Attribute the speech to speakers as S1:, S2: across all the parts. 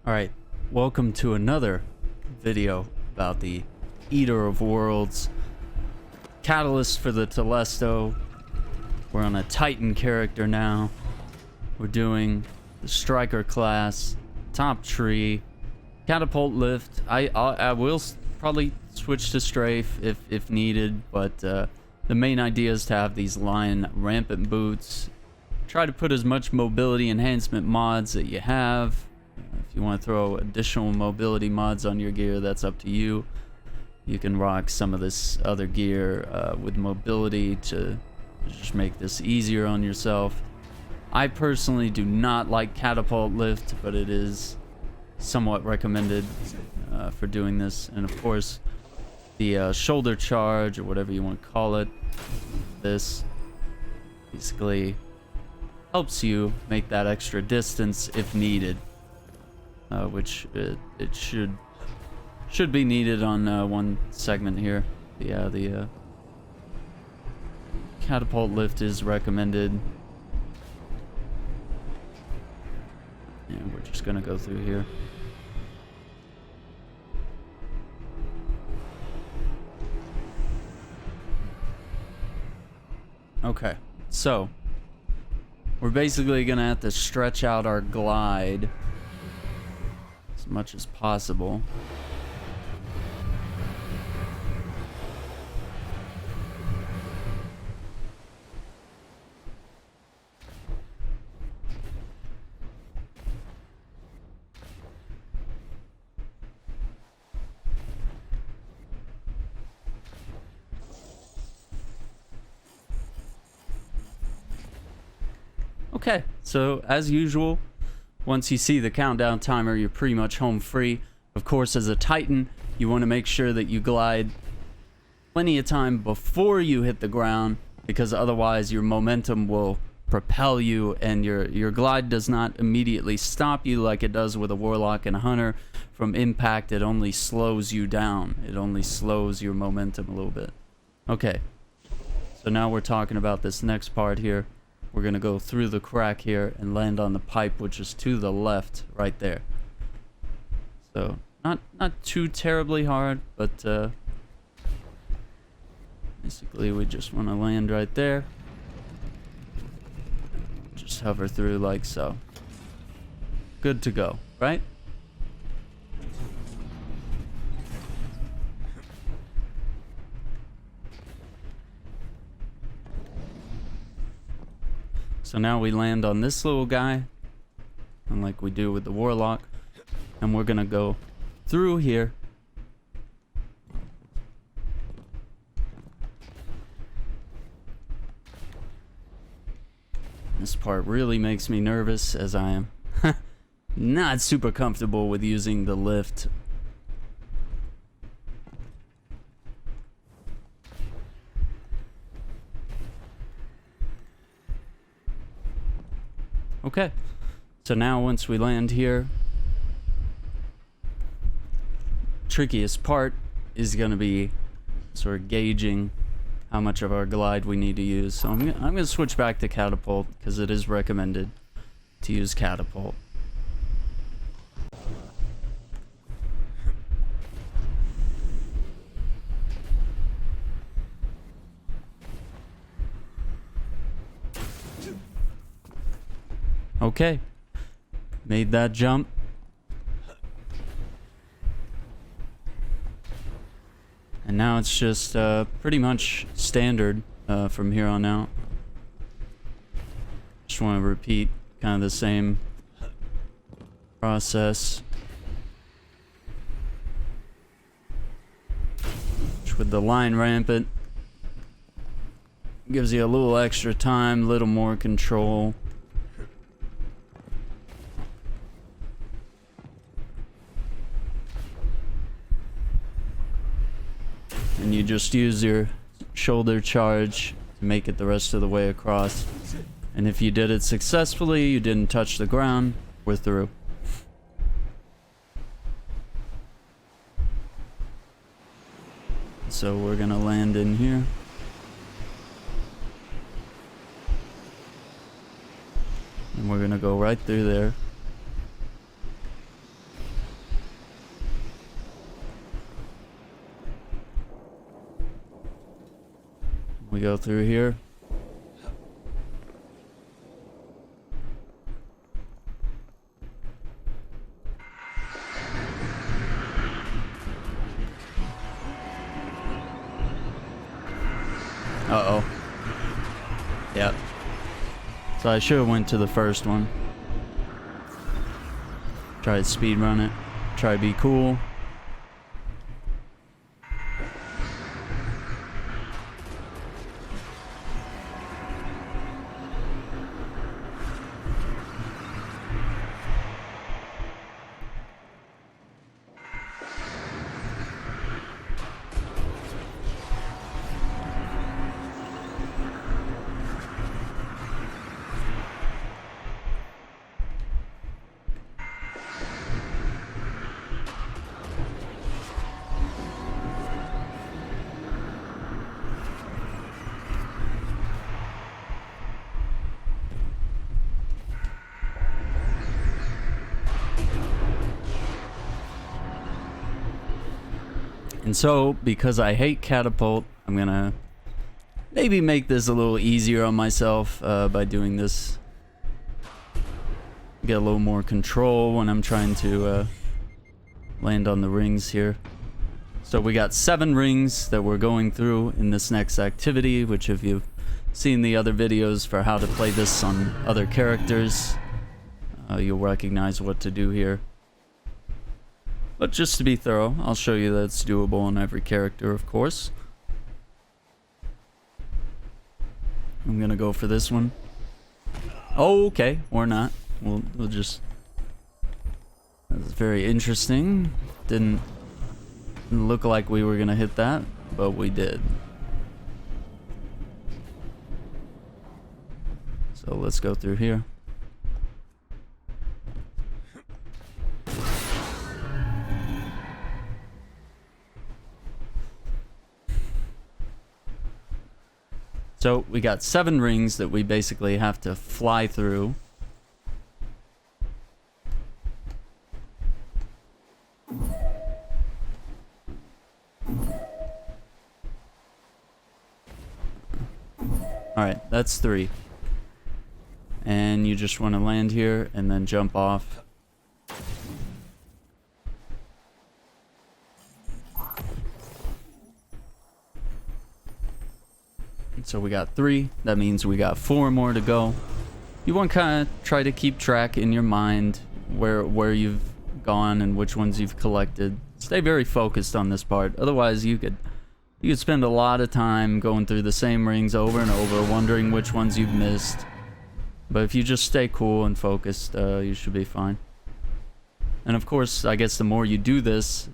S1: Alright, welcome to another video about the Eater of Worlds catalyst for the Telesto. We're on a Titan character now. We're doing the Striker class, top tree, catapult lift. I will probably switch to strafe if needed, but the main idea is to have these Lion rampant boots. Try to put as much mobility enhancement mods that you have. If you want to throw additional mobility mods on your gear, that's up to you. You can rock some of this other gear with mobility to just make this easier on yourself. I personally do not like catapult lift, but it is somewhat recommended for doing this. And of course, the shoulder charge, or whatever you want to call it, this basically helps you make that extra distance if needed. Which it should be needed on one segment here. Yeah, the catapult lift is recommended. And we're just gonna go through here. Okay, so we're basically gonna have to stretch out our glide as much as possible. Okay, so as usual, once you see the countdown timer, you're pretty much home free. Of course, as a Titan, you want to make sure that you glide plenty of time before you hit the ground, because otherwise your momentum will propel you, and your glide does not immediately stop you like it does with a Warlock and a Hunter. From impact, it only slows you down. It only slows your momentum a little bit. Okay, so now we're talking about this next part here. We're gonna go through the crack here and land on the pipe, which is to the left right there. So not too terribly hard, but basically we just want to land right there. Just hover through like so. Good to go, right? So now we land on this little guy, and like we do with the Warlock, and we're gonna go through here. This part really makes me nervous, as I am not super comfortable with using the lift. Okay, so now once we land here, trickiest part is going to be sort of gauging how much of our glide we need to use. So I'm going to switch back to catapult, because it is recommended to use catapult. Okay, made that jump. And now it's just pretty much standard from here on out. Just want to repeat kind of the same process. With the line rampant, gives you a little extra time, a little more control. And you just use your shoulder charge to make it the rest of the way across. And if you did it successfully, you didn't touch the ground, we're through. So we're gonna land in here. And we're gonna go right through there. We go through here. Uh-oh. Yep. So I should have went to the first one. Try to speed run it. Try to be cool. And so, because I hate catapult, I'm gonna maybe make this a little easier on myself by doing this. Get a little more control when I'm trying to land on the rings here. So we got 7 rings that we're going through in this next activity, which if you've seen the other videos for how to play this on other characters, you'll recognize what to do here. But just to be thorough, I'll show you that it's doable on every character, of course. I'm gonna go for this one. Oh, okay, or not. We'll just... That's very interesting. Didn't look like we were gonna hit that, but we did. So let's go through here. So we got 7 rings that we basically have to fly through. Alright, that's 3. And you just want to land here and then jump off. So we got 3. That means we got 4 more to go. You want to kind of try to keep track in your mind where you've gone and which ones you've collected. Stay very focused on this part. Otherwise, you could spend a lot of time going through the same rings over and over, wondering which ones you've missed. But if you just stay cool and focused, you should be fine. And of course, I guess the more you do this,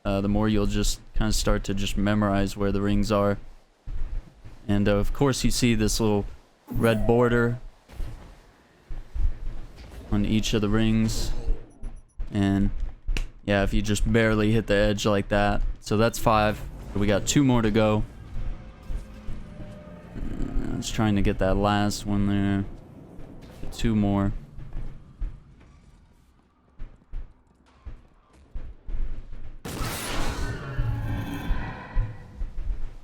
S1: the more you'll just kind of start to just memorize where the rings are. And of course you see this little red border on each of the rings. And yeah, if you just barely hit the edge like that. So that's 5. We got 2 more to go. I was trying to get that last one there. 2 more.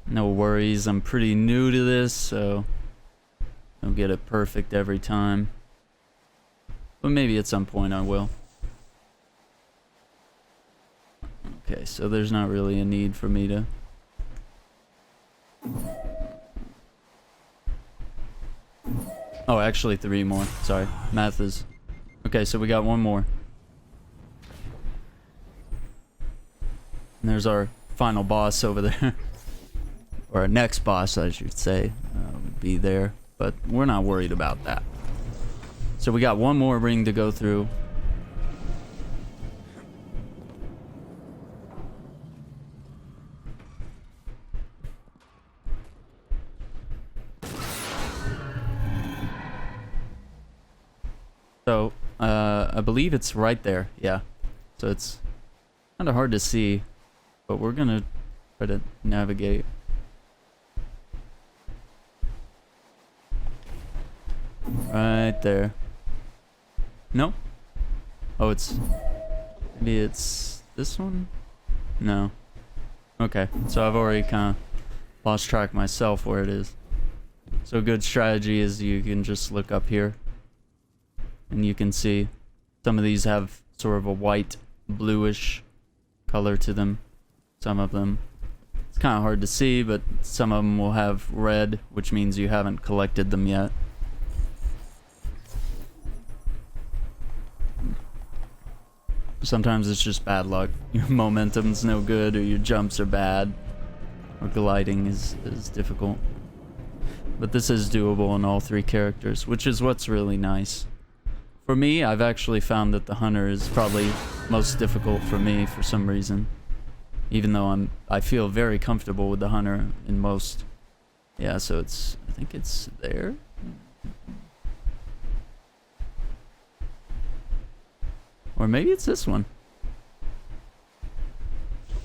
S1: No worries, I'm pretty new to this, so don't get it perfect every time. But maybe at some point I will. Okay, so there's not really a need for me to... Oh, actually 3 more. Sorry, math is... Okay, so we got 1 more. And there's our final boss over there. Or our next boss, I should say, would be there. But we're not worried about that. So we got 1 more ring to go through. So, I believe it's right there, yeah. So it's kind of hard to see, but we're gonna try to navigate. Right there. No? Oh, it's... Maybe it's this one? No. Okay, so I've already kind of lost track myself where it is. So a good strategy is you can just look up here and you can see some of these have sort of a white, bluish color to them. Some of them, it's kind of hard to see, but some of them will have red, which means you haven't collected them yet. Sometimes it's just bad luck. Your momentum's no good, or your jumps are bad, or gliding is difficult. But this is doable on all 3 characters, which is what's really nice. For me, I've actually found that the hunter is probably most difficult for me for some reason. Even though I feel very comfortable with the hunter in most. Yeah, so I think it's there. Or maybe it's this one.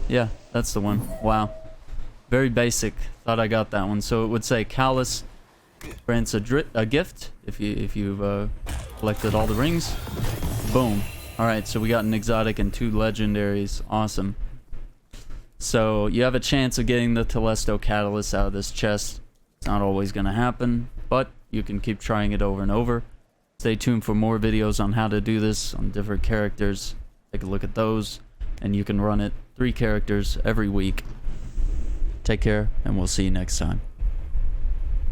S1: Yeah, that's the one. Wow. Very basic. Thought I got that one. So it would say Callus grants a gift if you've collected all the rings. Boom. Alright, so we got an exotic and 2 legendaries. Awesome. So you have a chance of getting the Telesto catalyst out of this chest. It's not always going to happen, but you can keep trying it over and over. Stay tuned for more videos on how to do this on different characters. Take a look at those, and you can run it 3 characters every week. Take care, and we'll see you next time.